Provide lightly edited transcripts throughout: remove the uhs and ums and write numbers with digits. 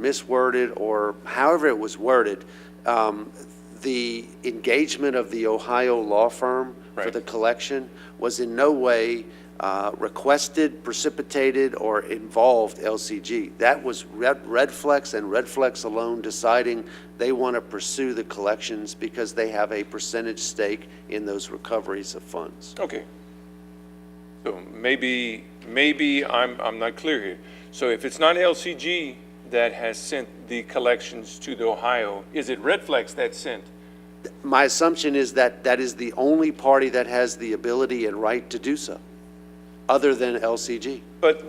misworded or however it was worded, the engagement of the Ohio law firm for the collection was in no way requested, precipitated, or involved LCG. That was Redflex and Redflex alone deciding they want to pursue the collections because they have a percentage stake in those recoveries of funds. Okay. So maybe I'm not clear here. So if it's not LCG that has sent the collections to the Ohio, is it Redflex that sent? My assumption is that that is the only party that has the ability and right to do so, other than LCG. But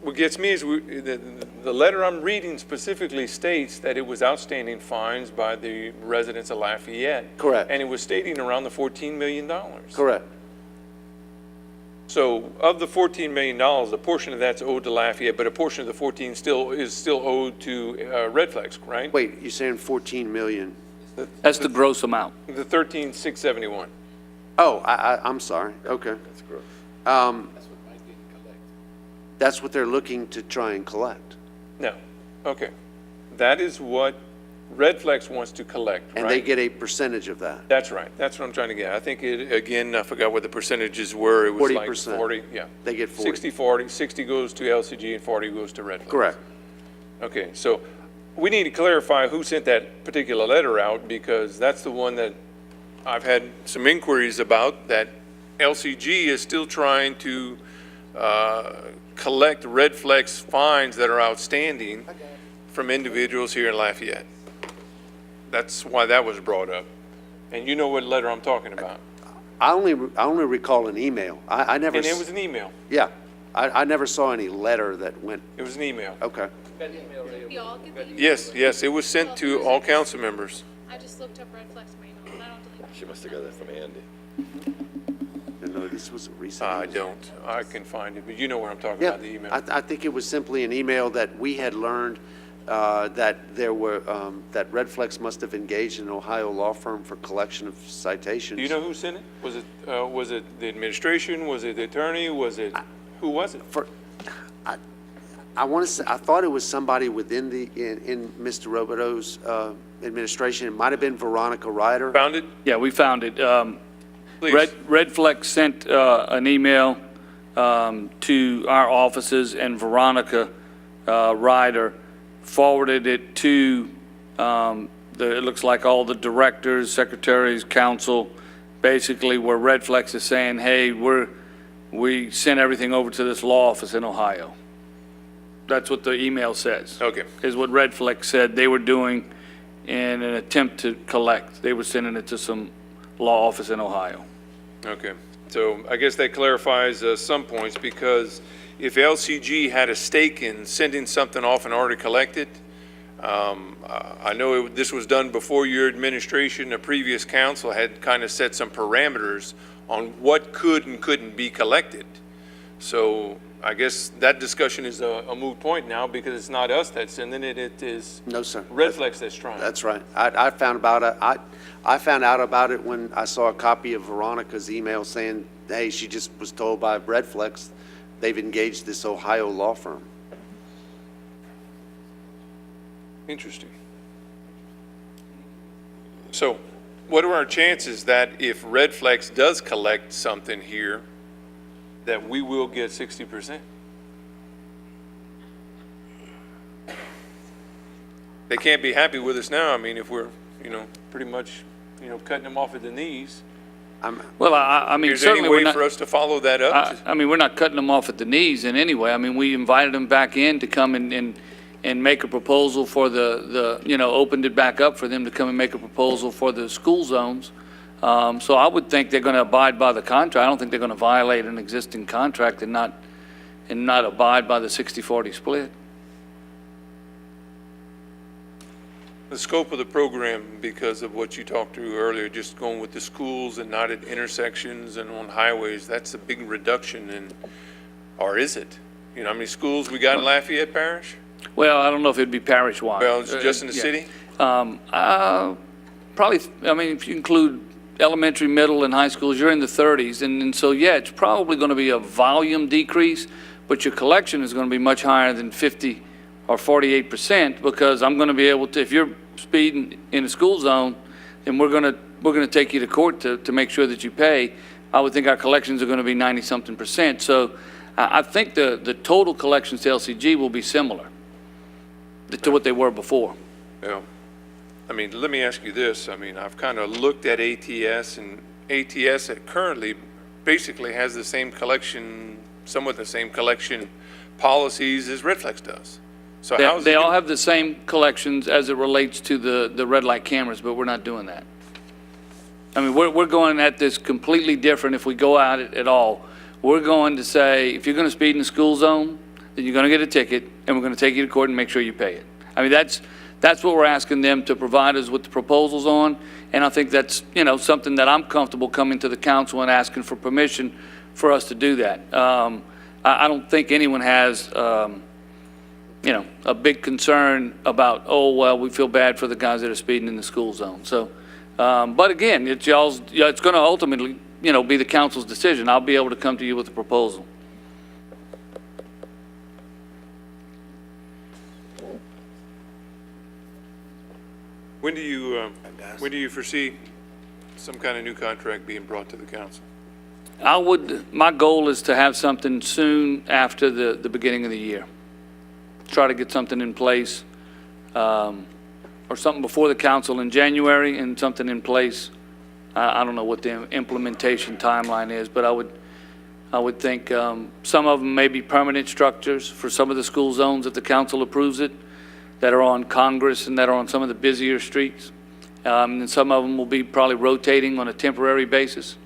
what gets me is the letter I'm reading specifically states that it was outstanding fines by the residents of Lafayette. Correct. And it was stating around the $14 million. Correct. So of the $14 million, a portion of that's owed to Lafayette, but a portion of the 14 is still owed to Redflex, right? Wait, you're saying 14 million? That's the gross amount. The 13,671. Oh, I'm sorry. Okay. That's gross. That's what they're looking to try and collect. No. Okay. That is what Redflex wants to collect, and right? they get a percentage of that. That's right. That's what I'm trying to get. I think again, I forgot what the percentages were. It was 40%. like 40. Yeah. They get 40. 60-40. 60 goes to LCG and 40 goes to Redflex. Correct. Okay. So we need to clarify who sent that particular letter out, because that's the one that I've had some inquiries about, that LCG is still trying to collect Redflex fines that are outstanding from individuals here in Lafayette. That's why that was brought up. And you know what letter I'm talking about. I only recall an email. I never. And it was an email. Yeah, I never saw any letter that went. It was an email. Okay. Yes, it was sent to all council members. I just looked up Redflex mail, and I don't delete. She must have got that from Andy. No, this was a recent. I don't. I can find it, but you know where I'm talking Yeah, about, the email. I think it was simply an email that we had learned that there were that Redflex must have engaged an Ohio law firm for collection of citations. Do you know who sent it? Was it the administration? Was it the attorney? Was it who was it? I want to say, I thought it was somebody within in Mr. Robideau's administration. It might have been Veronica Ryder. Found it? Yeah, we found it. Please. Redflex sent an email to our offices, and Veronica Ryder forwarded it to it looks like all the directors, secretaries, council, basically where Redflex is saying, hey, we sent everything over to this law office in Ohio. That's what the email says. Okay. Is what Redflex said they were doing in an attempt to collect. They were sending it to some law office in Ohio. Okay. So I guess that clarifies some points, because if LCG had a stake in sending something off and already collected, I know this was done before your administration. A previous council had kind of set some parameters on what could and couldn't be collected. So I guess that discussion is a moot point now, because it's not us that's sending it. It is No, sir. Redflex that's trying. That's right. I found about it. I found out about it when I saw a copy of Veronica's email saying, hey, she just was told by Redflex they've engaged this Ohio law firm. Interesting. So what are our chances that if Redflex does collect something here, that we will get 60%? They can't be happy with us now. I mean, if we're, pretty much, cutting them off at the knees. Well, I mean, Is there certainly any way we're not, for us to follow that up? I mean, we're not cutting them off at the knees in any way. I mean, we invited them back in to come and make a proposal for opened it back up for them to come and make a proposal for the school zones. So I would think they're going to abide by the contract. I don't think they're going to violate an existing contract and not abide by the 60-40 split. The scope of the program, because of what you talked to earlier, just going with the schools and not at intersections and on highways, that's a big reduction in, or is it? You know how many schools we got in Lafayette Parish? Well, I don't know if it'd be parish-wide. Well, it's just in the city? Probably, I mean, if you include elementary, middle, and high schools, you're in the 30s. And so, yeah, it's probably going to be a volume decrease, but your collection is going to be much higher than 50 or 48%, because I'm going to be able to, if you're speeding in a school zone, then we're going to take you to court to make sure that you pay. I would think our collections are going to be 90-something%. So I think the total collections to LCG will be similar to what they were before. Yeah. I mean, let me ask you this. I mean, I've kind of looked at ATS, and ATS currently basically has the same collection, somewhat the same collection policies as Redflex does. So how's They all have the same collections as it relates to the red light cameras, but we're not doing that. I mean, we're going at this completely different if we go at it at all. We're going to say, if you're going to speed in the school zone, then you're going to get a ticket, and we're going to take you to court and make sure you pay it. I mean, that's what we're asking them to provide us with the proposals on, and I think that's, you know, something that I'm comfortable coming to the council and asking for permission for us to do that. I don't think anyone has, you know, a big concern about, oh, well, we feel bad for the guys that are speeding in the school zone. So, but again, it's y'all's, it's going to ultimately, you know, be the council's decision. I'll be able to come to you with a proposal. when do you foresee some kind of new contract being brought to the council? My goal is to have something soon after the beginning of the year. Try to get something in place, or something before the council in January and something in place. I don't know what the implementation timeline is, but I would think some of them may be permanent structures for some of the school zones if the council approves it, that are on Congress and that are on some of the busier streets. And some of them will be probably rotating on a temporary basis.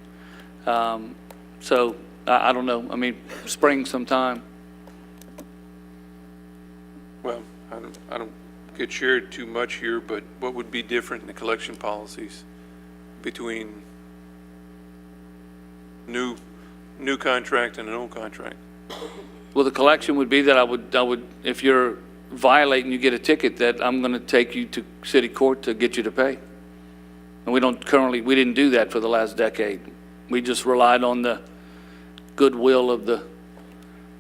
So I don't know. I mean, spring sometime. Well, I don't get shared too much here, but what would be different in the collection policies between new contract and an old contract? Well, the collection would be that I would, if you're violating, you get a ticket, that I'm going to take you to city court to get you to pay. And we didn't do that for the last decade. We just relied on the goodwill of the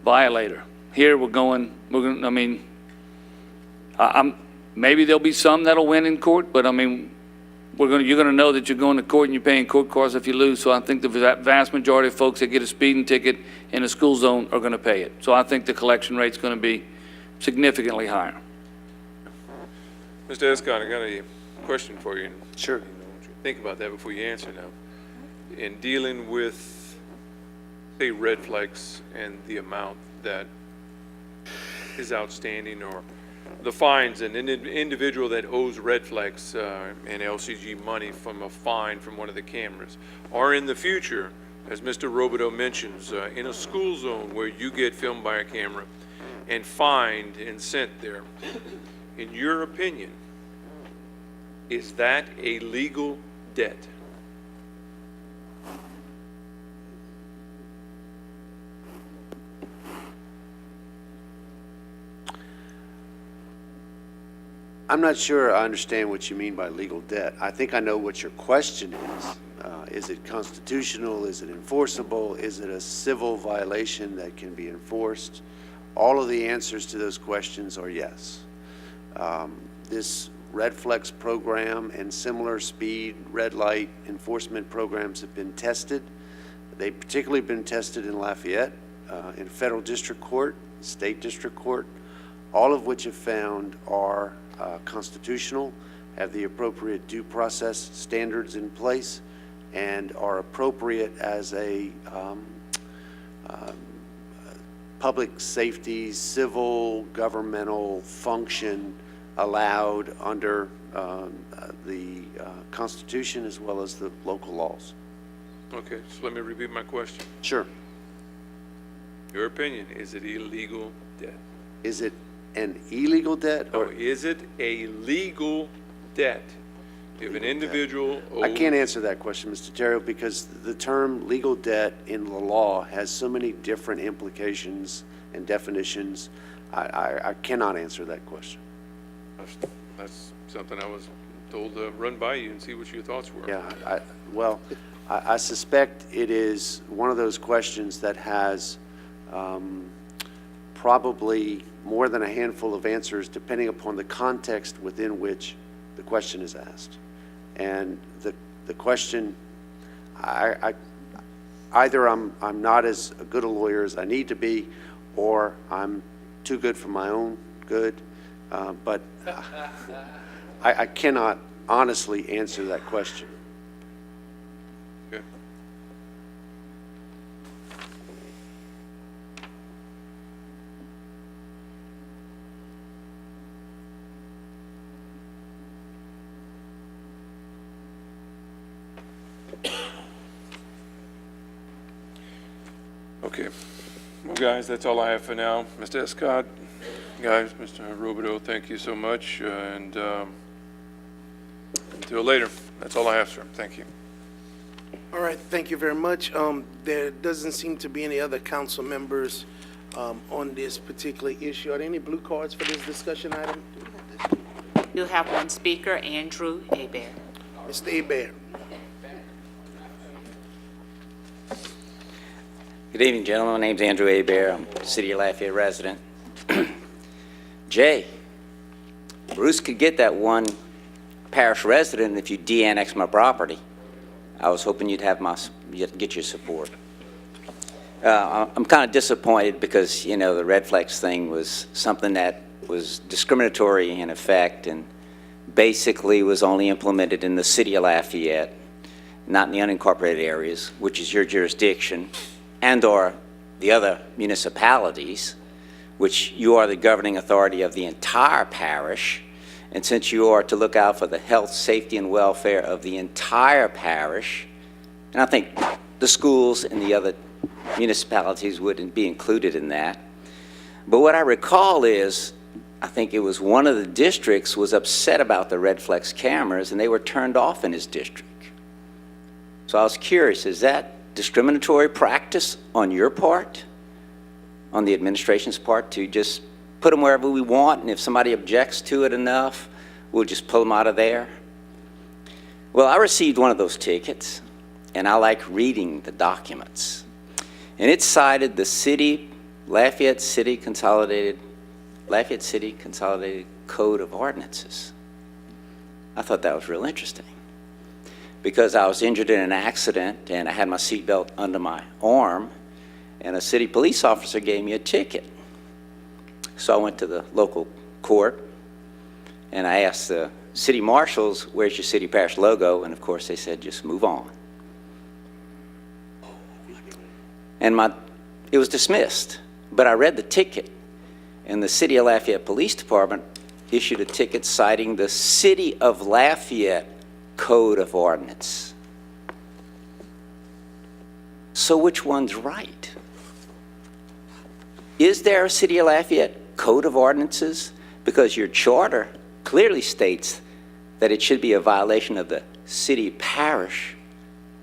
violator. Here I mean, maybe there'll be some that'll win in court, but I mean, you're going to know that you're going to court and you're paying court costs if you lose. So I think the vast majority of folks that get a speeding ticket in a school zone are going to pay it. So I think the collection rate's going to be significantly higher. Mr. Escott, I got a question for you. Sure. You know, I want you to think about that before you answer now. In dealing with, say, Redflex and the amount that is outstanding, or the fines, and an individual that owes Redflex and LCG money from a fine from one of the cameras, or in the future, as Mr. Robideau mentions, in a school zone where you get filmed by a camera and fined and sent there, in your opinion, is that a legal debt? I'm not sure I understand what you mean by legal debt. I think I know what your question is. Is it constitutional? Is it enforceable? Is it a civil violation that can be enforced? All of the answers to those questions are yes. This Redflex program and similar speed red light enforcement programs have been tested. They've particularly been tested in Lafayette, in federal district court, state district court, all of which have found are constitutional, have the appropriate due process standards in place, and are appropriate as a public safety, civil, governmental function allowed under the Constitution as well as the local laws. Okay, so let me repeat my question. Sure. Your opinion, is it illegal debt? Is it an illegal debt? Or is it a legal debt? If an individual owes... I can't answer that question, Mr. Terrio, because the term legal debt in the law has so many different implications and definitions. I cannot answer that question. That's something I was told to run by you and see what your thoughts were. Yeah, I suspect it is one of those questions that has probably more than a handful of answers depending upon the context within which the question is asked. And the question, either I'm not as good a lawyer as I need to be, or I'm too good for my own good, but I cannot honestly answer that question. Okay. Okay. Well, guys, that's all I have for now. Mr. Escott, guys, Mr. Robideau, thank you so much, and until later. That's all I have, sir. Thank you. All right, thank you very much. There doesn't seem to be any other council members on this particular issue. Are there any blue cards for this discussion item? You have one speaker, Andrew Hebert. Mr. Hebert. Good evening, gentlemen. My name's Andrew Hebert. I'm a City of Lafayette resident. Jay, Bruce could get that one parish resident if you de-annex my property. I was hoping you'd get your support. I'm kind of disappointed because, you know, the red flex thing was something that was discriminatory in effect and basically was only implemented in the City of Lafayette, not in the unincorporated areas, which is your jurisdiction, and or the other municipalities, which you are the governing authority of the entire parish. And since you are to look out for the health, safety, and welfare of the entire parish, and I think the schools and the other municipalities wouldn't be included in that. But what I recall is, I think it was one of the districts was upset about the red flex cameras and they were turned off in his district. So I was curious, is that discriminatory practice on your part, on the administration's part, to just put them wherever we want, and if somebody objects to it enough, we'll just pull them out of there? Well, I received one of those tickets, and I like reading the documents. And it cited the Lafayette City Consolidated Code of Ordinances. I thought that was real interesting, because I was injured in an accident, and I had my seatbelt under my arm, and a city police officer gave me a ticket. So I went to the local court, and I asked the city marshals, where's your city parish logo? And of course they said, just move on. And it was dismissed, but I read the ticket, and the City of Lafayette Police Department issued a ticket citing the City of Lafayette Code of Ordinance. So which one's right? Is there a City of Lafayette Code of Ordinances? Because your charter clearly states that it should be a violation of the City Parish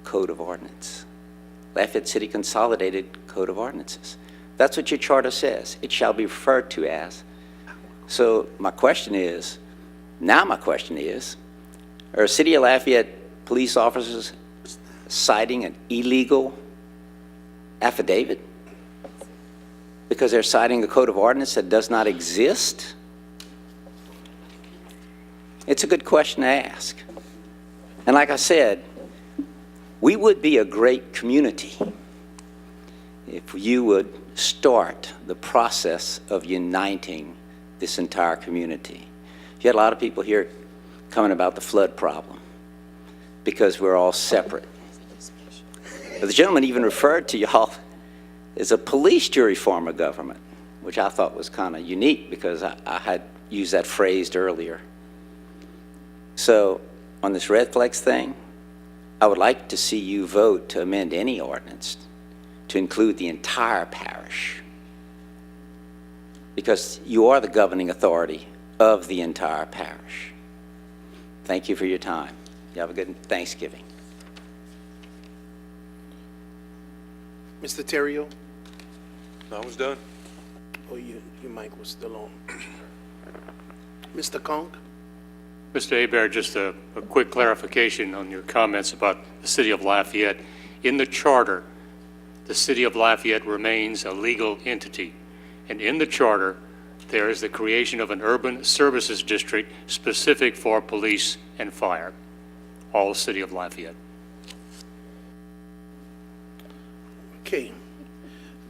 Code of Ordinance. Lafayette City Consolidated Code of Ordinances. That's what your charter says. It shall be referred to as. So my question is, are City of Lafayette police officers citing an illegal affidavit because they're citing a code of ordinance that does not exist? It's a good question to ask. And like I said, we would be a great community if you would start the process of uniting this entire community. You had a lot of people here coming about the flood problem because we're all separate. But the gentleman even referred to y'all as a police jury form of government, which I thought was kind of unique because I had used that phrase earlier. So on this red flex thing, I would like to see you vote to amend any ordinance to include the entire parish, because you are the governing authority of the entire parish. Thank you for your time. You have a good Thanksgiving. Mr. Terrio? I was done. Oh, your mic was still on. Mr. Conk? Mr. Hebert, just a quick clarification on your comments about the City of Lafayette. In the charter, the City of Lafayette remains a legal entity. And in the charter, there is the creation of an urban services district specific for police and fire, all the city of Lafayette. Okay.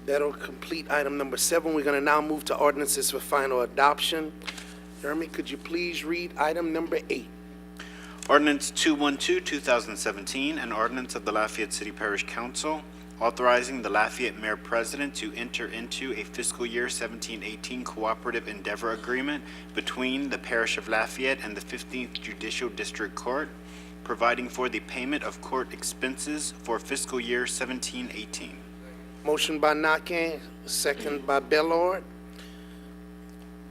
That'll complete item number 7. We're going to now move to ordinances for final adoption. Jeremy, could you please read item number 8? Ordinance 212, 2017, an ordinance of the Lafayette City Parish Council authorizing the Lafayette Mayor President to enter into a fiscal year 17-18 cooperative endeavor agreement between the Parish of Lafayette and the 15th Judicial District Court, providing for the payment of court expenses for fiscal year 17-18. Motion by Nakane, second by Bellard.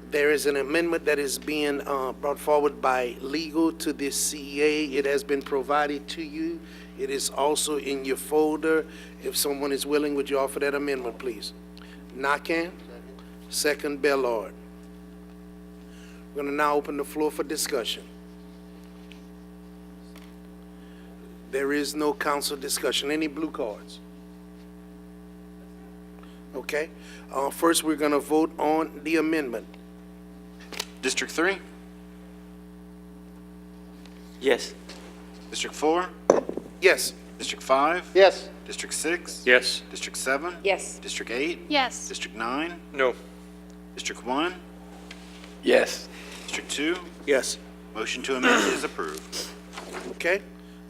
There is an amendment that is being brought forward by legal to this CEA. It has been provided to you. It is also in your folder. If someone is willing, would you offer that amendment, please? Nakane, second Bellard. We're going to now open the floor for discussion. There is no council discussion. Any blue cards? Okay. First, we're going to vote on the amendment. District 3? Yes. District 4? Yes. District 5? Yes. District 6? Yes. District 7? Yes. District 8? Yes. District 9? No. District 1? Yes. District 2? Yes. Motion to amend is approved. Okay.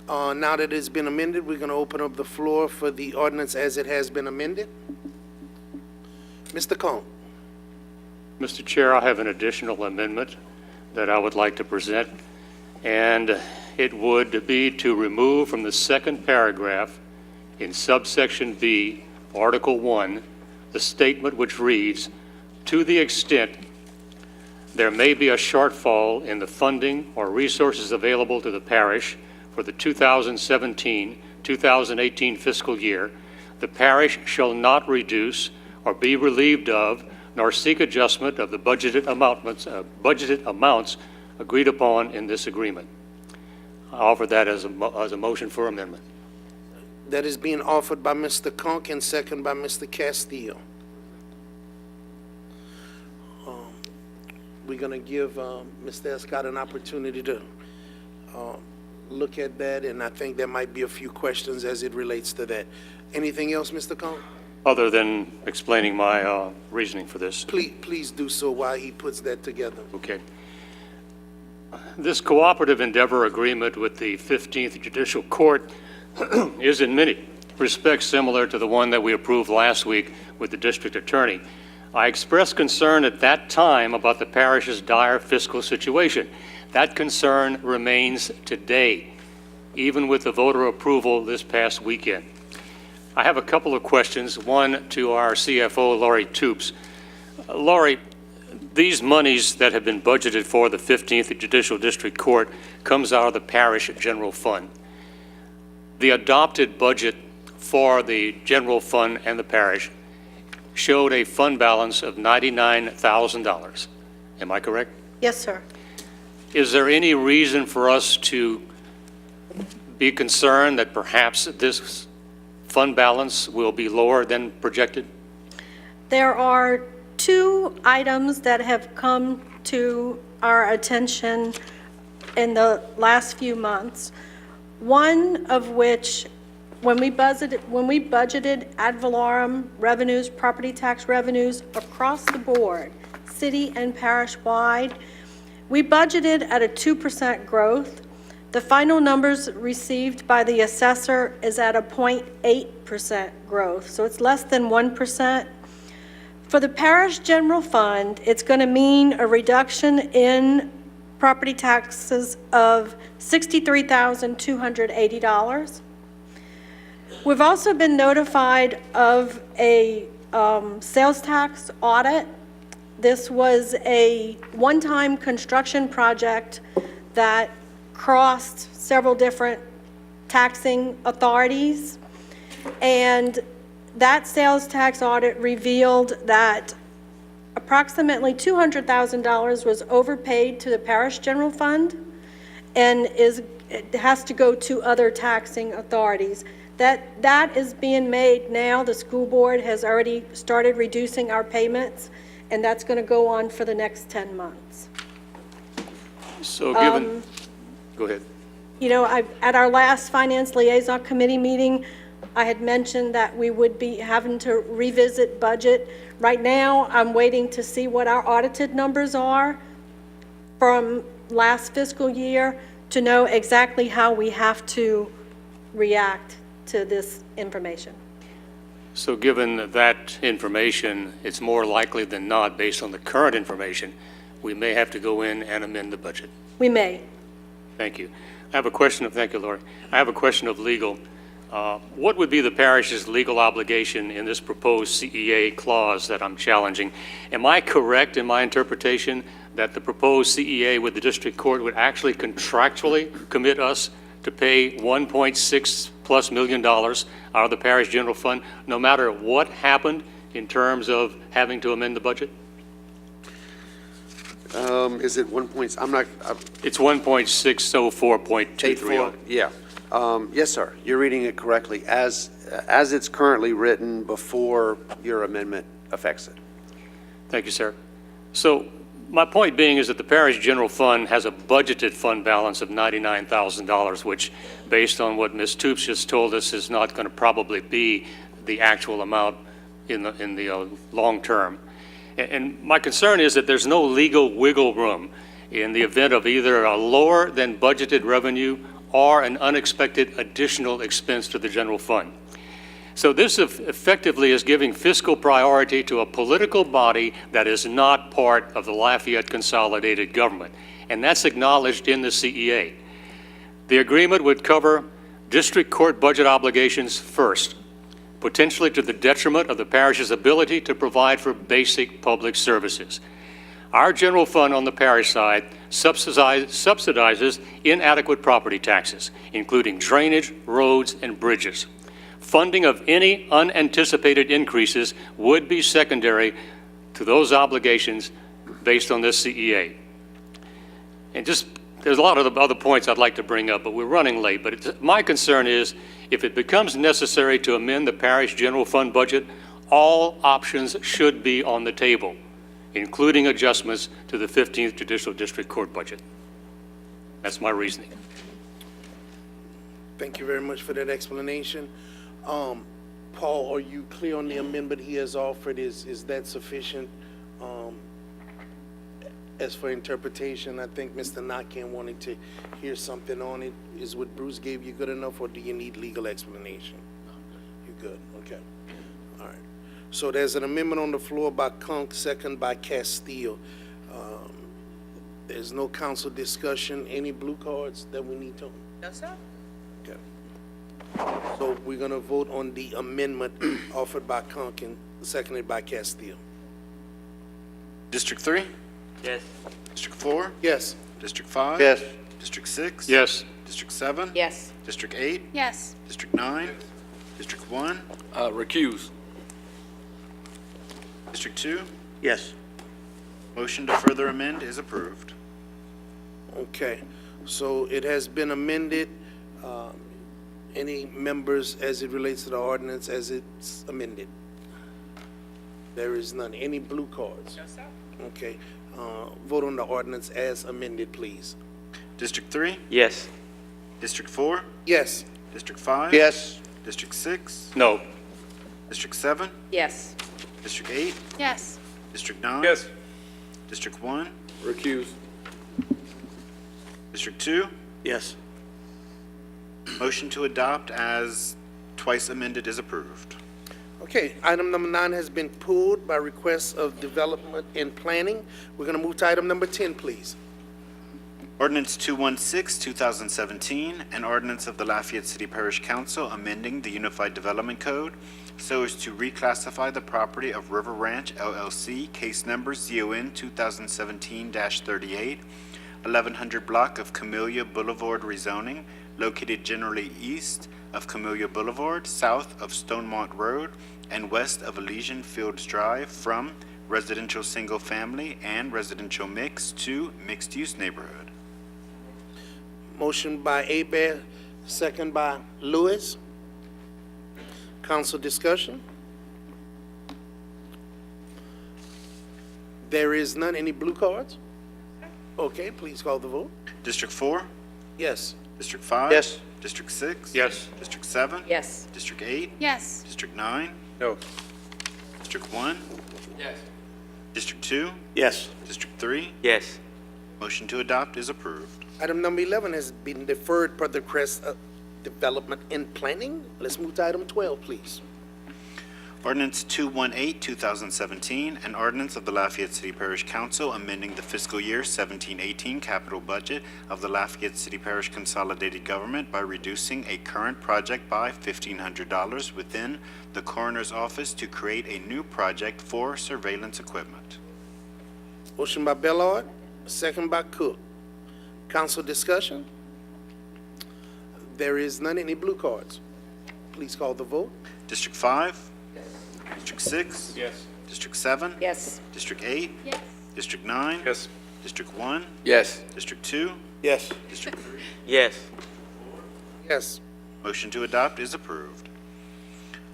Now that it's been amended, we're going to open up the floor for the ordinance as it has been amended. Mr. Cohn. Mr. Chair, I have an additional amendment that I would like to present, and it would be to remove from the second paragraph in subsection B, Article 1, the statement which reads, "To the extent there may be a shortfall in the funding or resources available to the parish for the 2017-2018 fiscal year, the parish shall not reduce or be relieved of nor seek adjustment of the budgeted amounts agreed upon in this agreement." I offer that as a motion for amendment. That is being offered by Mr. Conk and second by Mr. Castillo. We're going to give Mr. Escott an opportunity to look at that, and I think there might be a few questions as it relates to that. Anything else, Mr. Conk? Other than explaining my reasoning for this. Please do so while he puts that together. Okay. This cooperative endeavor agreement with the 15th Judicial Court is in many respects similar to the one that we approved last week with the district attorney. I expressed concern at that time about the parish's dire fiscal situation. That concern remains today, even with the voter approval this past weekend. I have a couple of questions, one to our CFO, Laurie Toops. Laurie, these monies that have been budgeted for the 15th Judicial District Court comes out of the parish general fund. The adopted budget for the general fund and the parish showed a fund balance of $99,000. Am I correct? Yes, sir. Is there any reason for us to be concerned that perhaps this fund balance will be lower than projected? There are two items that have come to our attention in the last few months. One of which, when we budgeted ad valorem revenues, property tax revenues across the board, city and parish-wide, we budgeted at a 2% growth. The final numbers received by the assessor is at a 0.8% growth, so it's less than 1%. For the parish general fund, it's going to mean a reduction in property taxes of $63,280. We've also been notified of a sales tax audit. This was a one-time construction project that crossed several different taxing authorities, and that sales tax audit revealed that approximately $200,000 was overpaid to the parish general fund, and it has to go to other taxing authorities. That is being made now. The school board has already started reducing our payments, and that's going to go on for the next 10 months. So given, go ahead. You know, at our last Finance Liaison Committee meeting, I had mentioned that we would be having to revisit budget. Right now, I'm waiting to see what our audited numbers are from last fiscal year to know exactly how we have to react to this information. So given that information, it's more likely than not, based on the current information, we may have to go in and amend the budget. We may. Thank you. I have a question of, thank you, Lori. I have a question of legal. What would be the parish's legal obligation in this proposed CEA clause that I'm challenging? Am I correct in my interpretation that the proposed CEA with the district court would actually contractually commit us to pay $1.6+ million out of the parish general fund, no matter what happened in terms of having to amend the budget? Is it 1 point, I'm not, It's 1.604.230. yeah. Yes, sir, you're reading it correctly, as it's currently written before your amendment affects it. Thank you, sir. So my point being is that the parish general fund has a budgeted fund balance of $99,000, which, based on what Ms. Toops just told us, is not going to probably be the actual amount in the long term. And my concern is that there's no legal wiggle room in the event of either a lower than budgeted revenue or an unexpected additional expense to the general fund. So this effectively is giving fiscal priority to a political body that is not part of the Lafayette consolidated government, and that's acknowledged in the CEA. The agreement would cover district court budget obligations first, potentially to the detriment of the parish's ability to provide for basic public services. Our general fund on the parish side subsidizes inadequate property taxes, including drainage, roads, and bridges. Funding of any unanticipated increases would be secondary to those obligations based on this CEA. And there's a lot of other points I'd like to bring up, but we're running late. But my concern is, if it becomes necessary to amend the parish general fund budget, all options should be on the table, including adjustments to the 15th Judicial District Court budget. That's my reasoning. Thank you very much for that explanation. Paul, are you clear on the amendment he has offered? Is that sufficient? As for interpretation, I think Mr. Nakane wanted to hear something on it. Is what Bruce gave you good enough, or do you need legal explanation? You're good, okay. All right. So there's an amendment on the floor by Conk, second by Castile. There's no council discussion. Any blue cards that we need to? No, sir. Okay. So we're gonna vote on the amendment offered by Conk and seconded by Castile. District 3? Yes. District 4? Yes. District 5? Yes. District 6? Yes. District 7? Yes. District 8? Yes. District 9? District 1? Recuse. District 2? Yes. Motion to further amend is approved. Okay, so it has been amended. Any members as it relates to the ordinance as it's amended? There is none. Any blue cards? No, sir. Okay, vote on the ordinance as amended, please. District 3? Yes. District 4? Yes. District 5? Yes. District 6? No. District 7? Yes. District 8? Yes. District 9? Yes. District 1? Recuse. District 2? Yes. Motion to adopt as twice amended is approved. Okay, item number 9 has been pulled by request of Development and Planning. We're going to move to item number 10, please. Ordinance 216, 2017, an ordinance of the Lafayette City Parish Council amending the Unified Development Code so as to reclassify the property of River Ranch LLC, case number ZON 2017-38, 1100 block of Camellia Boulevard rezoning, located generally east of Camellia Boulevard, south of Stonemont Road, and west of Elysian Fields Drive, from residential single-family and residential mix to mixed-use neighborhood. Motion by Hebert, second by Lewis. Council discussion? There is none. Any blue cards? Okay, please call the vote. District 4? Yes. District 5? Yes. District 6? Yes. District 7? Yes. District 8? Yes. District 9? No. District 1? Yes. District 2? Yes. District 3? Yes. Motion to adopt is approved. Item number 11 has been deferred per the request of Development and Planning. Let's move to item 12, please. Ordinance 218, 2017, an ordinance of the Lafayette City Parish Council amending the fiscal year 1718 capital budget of the Lafayette City Parish Consolidated Government by reducing a current project by $1,500 within the coroner's office to create a new project for surveillance equipment. Motion by Bellard, second by Cook. Council discussion? There is none. Any blue cards? Please call the vote. District 5? District 6? Yes. District 7? Yes. District 8? Yes. District 9? Yes. District 1? Yes. District 2? Yes. District 3? Yes. Yes. Motion to adopt is approved.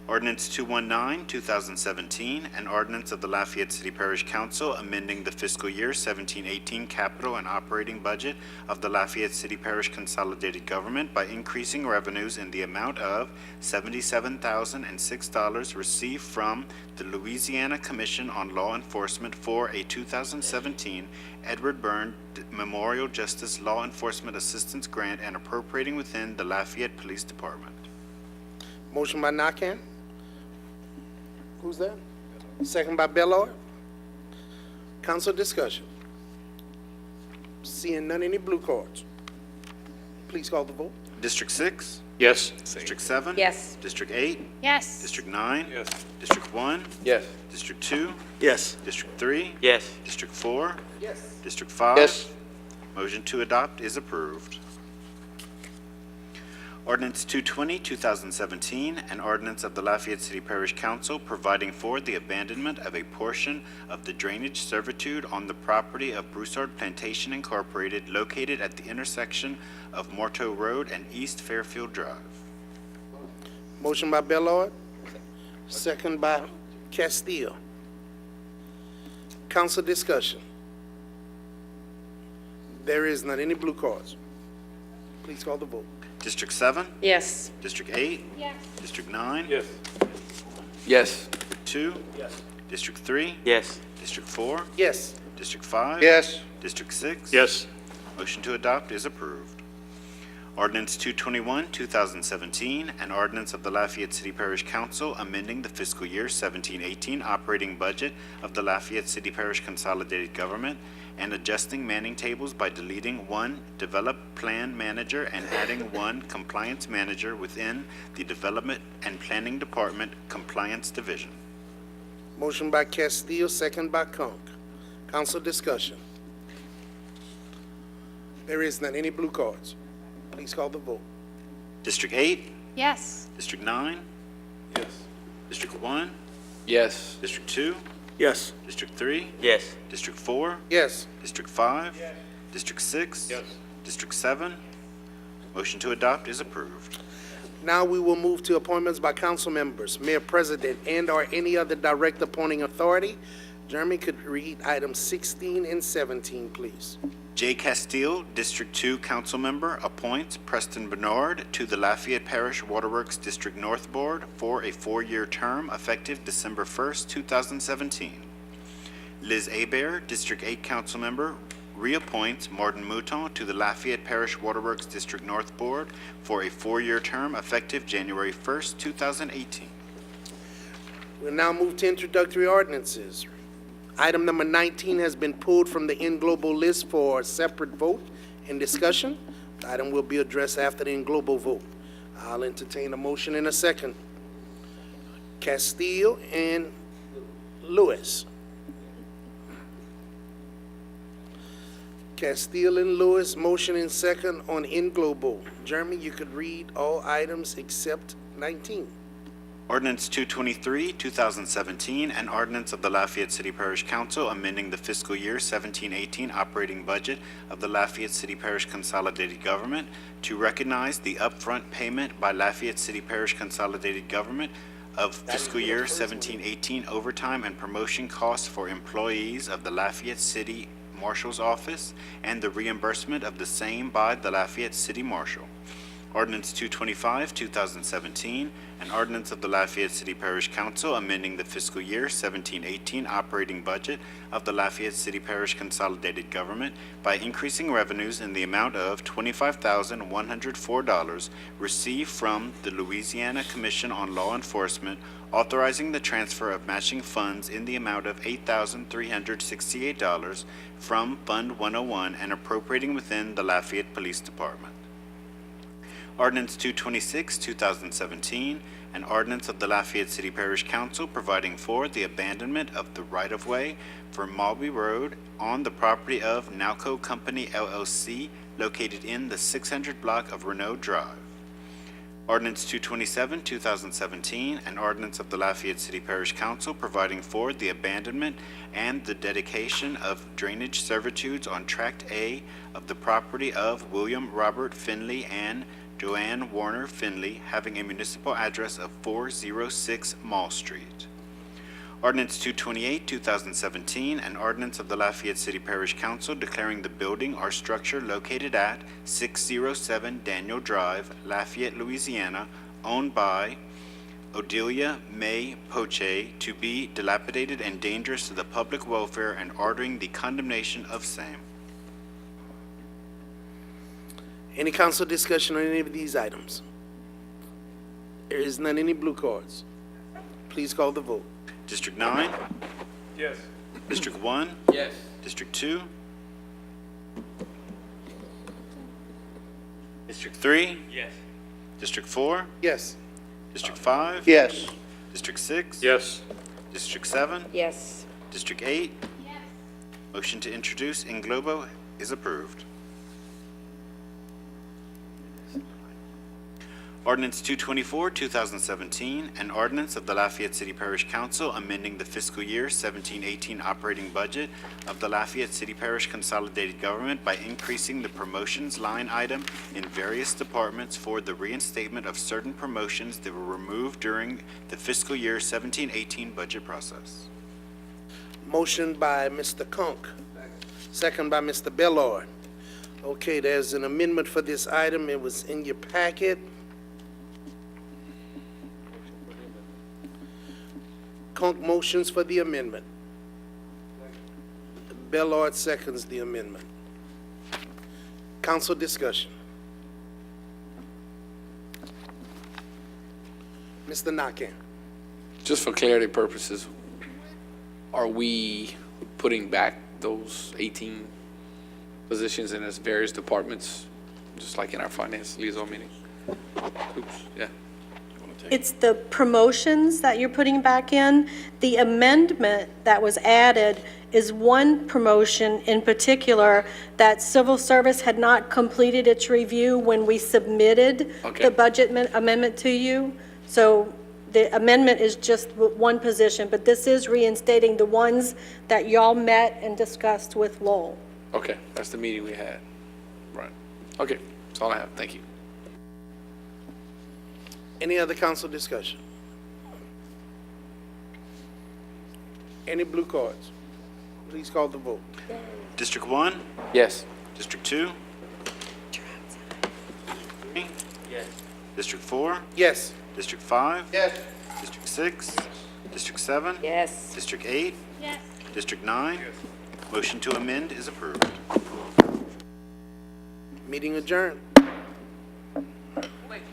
Ordinance 219, 2017, an ordinance of the Lafayette City Parish Council amending the fiscal year 1718 capital and operating budget of the Lafayette City Parish Consolidated Government by increasing revenues in the amount of $77,006 received from the Louisiana Commission on Law Enforcement for a 2017 Edward Byrne Memorial Justice Law Enforcement Assistance Grant and appropriating within the Lafayette Police Department. Motion by Nakam. Who's that? Second by Bellard. Council discussion. Seeing none. Any blue cards? Please call the vote. District 6? Yes. District 7? Yes. District 8? Yes. District 9? Yes. District 1? Yes. District 2? Yes. District 3? Yes. District 4? Yes. District 5? Yes. Motion to adopt is approved. Ordinance 220, 2017, an ordinance of the Lafayette City Parish Council providing for the abandonment of a portion of the drainage servitude on the property of Broussard Plantation Incorporated located at the intersection of Morteau Road and East Fairfield Drive. Motion by Bellard. Second by Castile. Council discussion. There is none. Any blue cards? Please call the vote. District 7? Yes. District 8? Yes. District 9? Yes. Yes. District 2? Yes. District 3? Yes. District 4? Yes. District 5? Yes. District 6? Yes. Motion to adopt is approved. Ordinance 221, 2017, an ordinance of the Lafayette City Parish Council amending the fiscal year 1718 operating budget of the Lafayette City Parish Consolidated Government and adjusting manning tables by deleting one develop plan manager and adding one compliance manager within the Development and Planning Department Compliance Division. Motion by Castile, second by Conk. Council discussion. There is none. Any blue cards? Please call the vote. District 8? Yes. District 9? Yes. District 1? Yes. District 2? Yes. District 3? Yes. District 4? Yes. District 5? District 6? Yes. District 7? Motion to adopt is approved. Now we will move to appointments by council members, mayor, president, and/or any other direct appointing authority. Jeremy could read items 16 and 17, please. J. Castile, District 2 Council Member, appoints Preston Bernard to the Lafayette Parish Waterworks District North Board for a 4-year term effective December 1st, 2017. Liz Hebert, District 8 Council Member, reappoints Martin Mouton to the Lafayette Parish Waterworks District North Board for a 4-year term effective January 1st, 2018. We'll now move to introductory ordinances. Item number 19 has been pulled from the In Global list for a separate vote and discussion. The item will be addressed after the In Global vote. I'll entertain a motion in a second. Castile and Lewis. Castile and Lewis, motion in second on In Global. Jeremy, you could read all items except 19. Ordinance 223, 2017, an ordinance of the Lafayette City Parish Council amending the fiscal year 1718 operating budget of the Lafayette City Parish Consolidated Government to recognize the upfront payment by Lafayette City Parish Consolidated Government of fiscal year 17-18 overtime and promotion costs for employees of the Lafayette City Marshal's Office and the reimbursement of the same by the Lafayette City Marshal. Ordinance 225, 2017, an ordinance of the Lafayette City Parish Council amending the fiscal year 17-18 operating budget of the Lafayette City Parish Consolidated Government by increasing revenues in the amount of $25,104 received from the Louisiana Commission on Law Enforcement, authorizing the transfer of matching funds in the amount of $8,368 from Fund 101 and appropriating within the Lafayette Police Department. Ordinance 226, 2017, an ordinance of the Lafayette City Parish Council providing for the abandonment of the right-of-way for Malby Road on the property of Nowco Company LLC located in the 600 block of Renault Drive. Ordinance 227, 2017, an ordinance of the Lafayette City Parish Council providing for the abandonment and the dedication of drainage servitudes on Tract A of the property of William Robert Finley and Joanne Warner Finley, having a municipal address of 406 Mall Street. Ordinance 228, 2017, an ordinance of the Lafayette City Parish Council declaring the building or structure located at 607 Daniel Drive, Lafayette, Louisiana, owned by Odelia May Poche to be dilapidated and dangerous to the public welfare and ordering the condemnation of same. Any council discussion on any of these items? There is none. Any blue cards? Please call the vote. District 9? Yes. District 1? Yes. District 2? District 3? Yes. District 4? Yes. District 5? Yes. District 6? Yes. District 7? Yes. District 8? Yes. Motion to introduce in globo is approved. Ordinance 224, 2017, an ordinance of the Lafayette City Parish Council amending the fiscal year 17-18 operating budget of the Lafayette City Parish Consolidated Government by increasing the promotions line item in various departments for the reinstatement of certain promotions that were removed during the fiscal year 17-18 budget process. Motion by Mr. Conk, second by Mr. Bellard. Okay, there's an amendment for this item. It was in your packet. Conk motions for the amendment. Bellard seconds the amendment. Council discussion. Mr. Nakam. Just for clarity purposes, are we putting back those 18 positions in its various departments, just like in our finance liaison meeting? Oops, yeah. It's the promotions that you're putting back in. The amendment that was added is one promotion in particular that civil service had not completed its review when we submitted Okay. the budget amendment to you. So the amendment is just one position, but this is reinstating the ones that y'all met and discussed with Lowell. Okay, that's the meeting we had. Right. Okay, that's all I have. Thank you. Any other council discussion? Any blue cards? Please call the vote. District 1? Yes. District 2? Yes. District 4? Yes. District 5? Yes. District 6? District 7? Yes. District 8? Yes. District 9? Motion to amend is approved. Meeting adjourned. Wait, we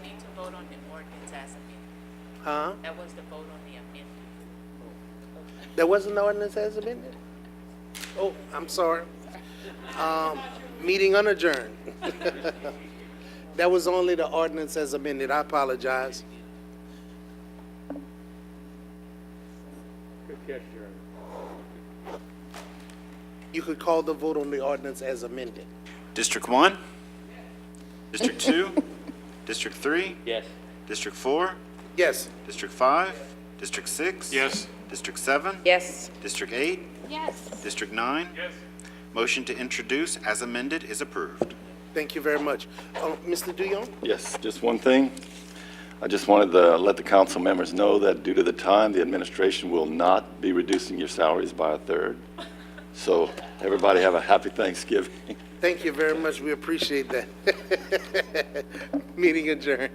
need to vote on the ordinance as amended. Huh? That was the vote on the amendment. There wasn't an ordinance as amended? Oh, I'm sorry. Meeting unadjourned. That was only the ordinance as amended. I apologize. You could call the vote on the ordinance as amended. District 1? District 2? District 3? Yes. District 4? Yes. District 5? District 6? Yes. District 7? Yes. District 8? Yes. District 9? Yes. Motion to introduce as amended is approved. Thank you very much. Mr. Duyon? Yes, just one thing. I just wanted to let the council members know that due to the time, the administration will not be reducing your salaries by a third. So everybody have a happy Thanksgiving. Thank you very much. We appreciate that. Meeting adjourned.